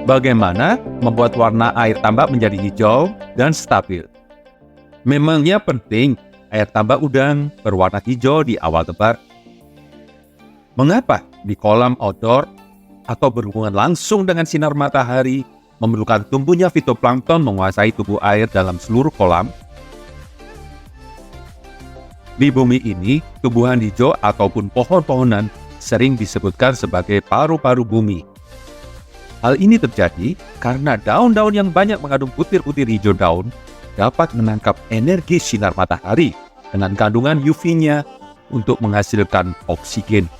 Bagaimana membuat warna air tambak menjadi hijau dan stabil? Memangnya penting air tambak udang berwarna hijau di awal tebar? Mengapa di kolam outdoor atau berhubungan langsung dengan sinar matahari memerlukan tumbuhnya fitoplankton menguasai tubuh air dalam seluruh kolam? Di bumi ini, tumbuhan hijau ataupun pohon-pohonan sering disebutkan sebagai paru-paru bumi. Hal ini terjadi karena daun-daun yang banyak mengandung butir-butir hijau daun dapat menangkap energi sinar matahari dengan kandungan UV-nya untuk menghasilkan oksigen.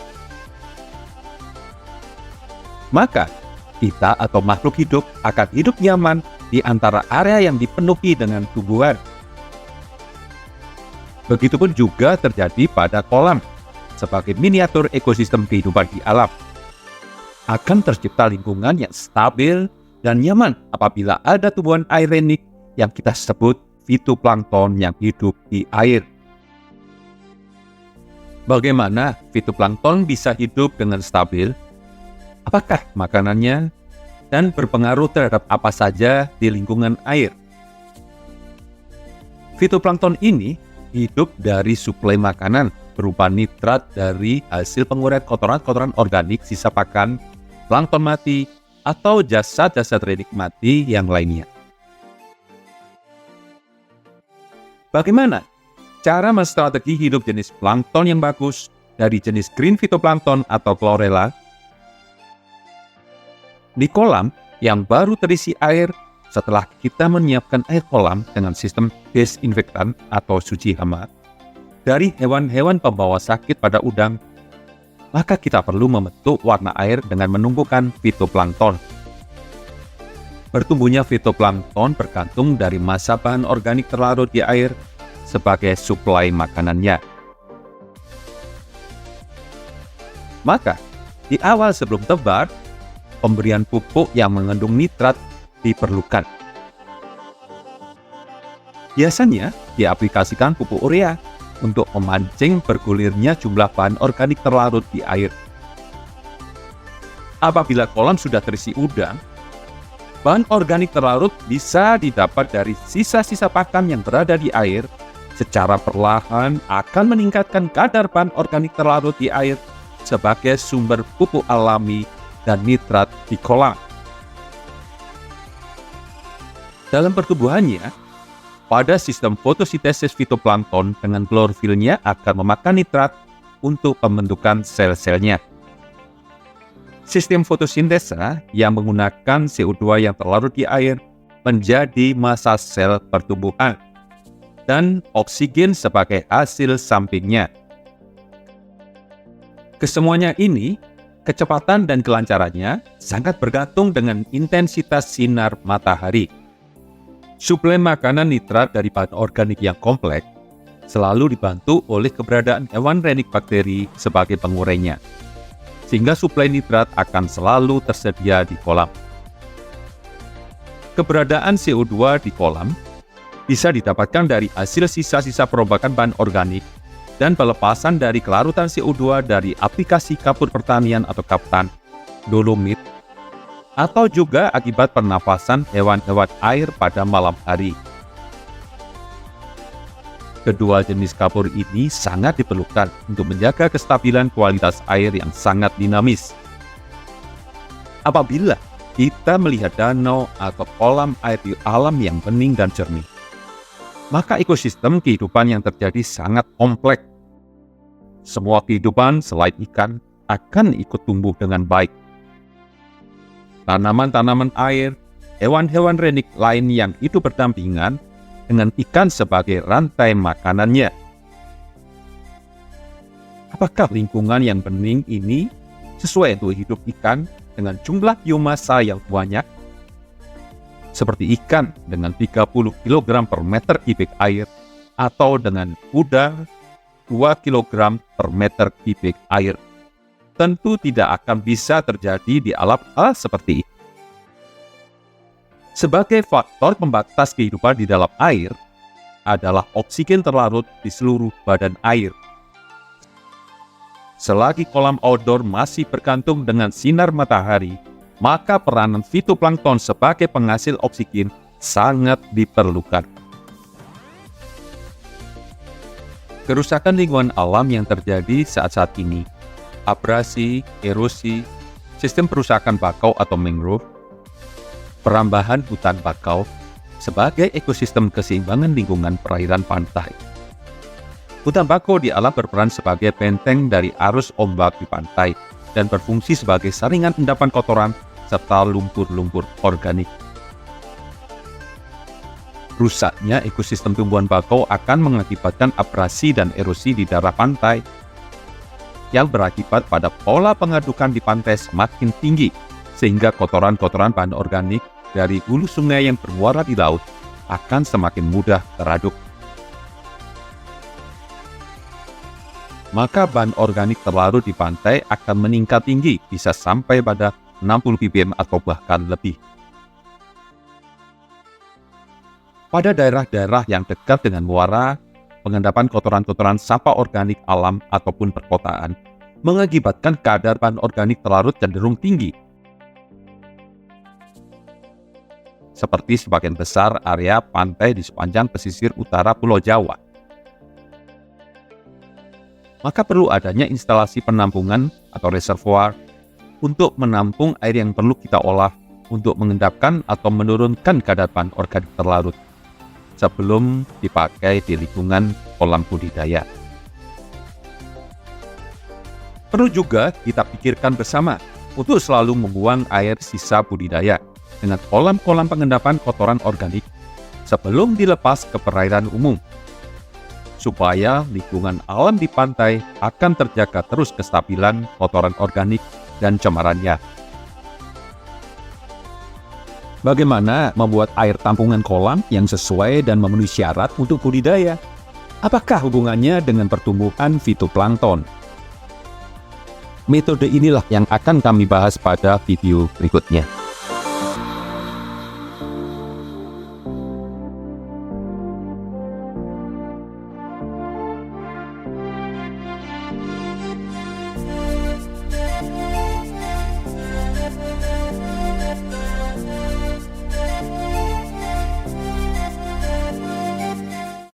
Maka, kita atau makhluk hidup akan hidup nyaman di antara area yang dipenuhi dengan tumbuhan. Begitupun juga terjadi pada kolam, sebagai miniatur ekosistem kehidupan di alam. Akan tercipta lingkungan yang stabil dan nyaman apabila ada tumbuhan aerenik yang kita sebut fitoplankton yang hidup di air. Bagaimana fitoplankton bisa hidup dengan stabil? Apakah makanannya dan berpengaruh terhadap apa saja di lingkungan air? Fitoplankton ini hidup dari suplai makanan berupa nitrat dari hasil penguraian kotoran-kotoran organik sisa pakan, plankton mati, atau jasad-jasad redik mati yang lainnya. Bagaimana cara menstrategi hidup jenis plankton yang bagus dari jenis green phytoplankton atau chlorella? Di kolam yang baru terisi air, setelah kita menyiapkan air kolam dengan sistem desinfektan atau suci hama dari hewan-hewan pembawa sakit pada udang, maka kita perlu membentuk warna air dengan menumbuhkan fitoplankton. Bertumbuhnya fitoplankton bergantung dari massa bahan organik terlarut di air sebagai suplai makanannya. Maka, di awal sebelum tebar, pemberian pupuk yang mengandung nitrat diperlukan. Biasanya diaplikasikan pupuk urea untuk memancing bergulirnya jumlah bahan organik terlarut di air. Apabila kolam sudah terisi udang, bahan organik terlarut bisa didapat dari sisa-sisa pakan yang berada di air, secara perlahan akan meningkatkan kadar bahan organik terlarut di air sebagai sumber pupuk alami dan nitrat di kolam. Dalam pertumbuhannya, pada sistem fotosintesis fitoplankton dengan klorofilnya akan memakan nitrat untuk pembentukan sel-selnya. Sistem fotosintesa yang menggunakan CO2 yang terlarut di air menjadi massa sel pertumbuhan dan oksigen sebagai hasil sampingnya. Kesemuanya ini, kecepatan dan kelancarannya sangat bergantung dengan intensitas sinar matahari. Suplai makanan nitrat dari bahan organik yang kompleks selalu dibantu oleh keberadaan hewan renik bakteri sebagai pengurainya, sehingga suplai nitrat akan selalu tersedia di kolam. Keberadaan CO2 di kolam bisa didapatkan dari hasil sisa-sisa perombakan bahan organik dan pelepasan dari kelarutan CO2 dari aplikasi kapur pertanian atau kaftan, dolomit, atau juga akibat pernapasan hewan-hewan air pada malam hari. Kedua jenis kapur ini sangat diperlukan untuk menjaga kestabilan kualitas air yang sangat dinamis. Apabila kita melihat danau atau kolam air di alam yang bening dan jernih, maka ekosistem kehidupan yang terjadi sangat kompleks. Semua kehidupan selain ikan akan ikut tumbuh dengan baik. Tanaman-tanaman air, hewan-hewan renik lain yang hidup berdampingan dengan ikan sebagai rantai makanannya. Apakah lingkungan yang bening ini sesuai untuk hidup ikan dengan jumlah biomasa yang banyak? Seperti ikan dengan 30 kg per meter kubik air atau dengan udang 2 kg per meter kubik air. Tentu tidak akan bisa terjadi di alam hal seperti itu. Sebagai faktor pembatas kehidupan di dalam air adalah oksigen terlarut di seluruh badan air. Selagi kolam outdoor masih bergantung dengan sinar matahari, maka peranan fitoplankton sebagai penghasil oksigen sangat diperlukan. Kerusakan lingkungan alam yang terjadi saat ini, abrasi, erosi, sistem perusakan bakau atau mangrove, perambahan hutan bakau sebagai ekosistem keseimbangan lingkungan perairan pantai. Hutan bakau di alam berperan sebagai benteng dari arus ombak di pantai dan berfungsi sebagai saringan endapan kotoran serta lumpur-lumpur organik. Rusaknya ekosistem tumbuhan bakau akan mengakibatkan abrasi dan erosi di daerah pantai yang berakibat pada pola pengadukan di pantai semakin tinggi, sehingga kotoran-kotoran bahan organik dari hulu sungai yang bermuara di laut akan semakin mudah teraduk. Maka bahan organik terlarut di pantai akan meningkat tinggi, bisa sampai pada 60 ppm atau bahkan lebih. Pada daerah-daerah yang dekat dengan muara, pengendapan kotoran-kotoran sampah organik alam ataupun perkotaan mengakibatkan kadar bahan organik terlarut cenderung tinggi. Seperti sebagian besar area pantai di sepanjang pesisir utara Pulau Jawa. Maka perlu adanya instalasi penampungan atau reservoir untuk menampung air yang perlu kita olah untuk mengendapkan atau menurunkan kadar bahan organik terlarut sebelum dipakai di lingkungan kolam budidaya. Perlu juga kita pikirkan bersama untuk selalu membuang air sisa budidaya dengan kolam-kolam pengendapan kotoran organik sebelum dilepas ke perairan umum, supaya lingkungan alam di pantai akan terjaga terus kestabilan kotoran organik dan cemarannya. Bagaimana membuat air tampungan kolam yang sesuai dan memenuhi syarat untuk budidaya? Apakah hubungannya dengan pertumbuhan fitoplankton? Metode inilah yang akan kami bahas pada video berikutnya.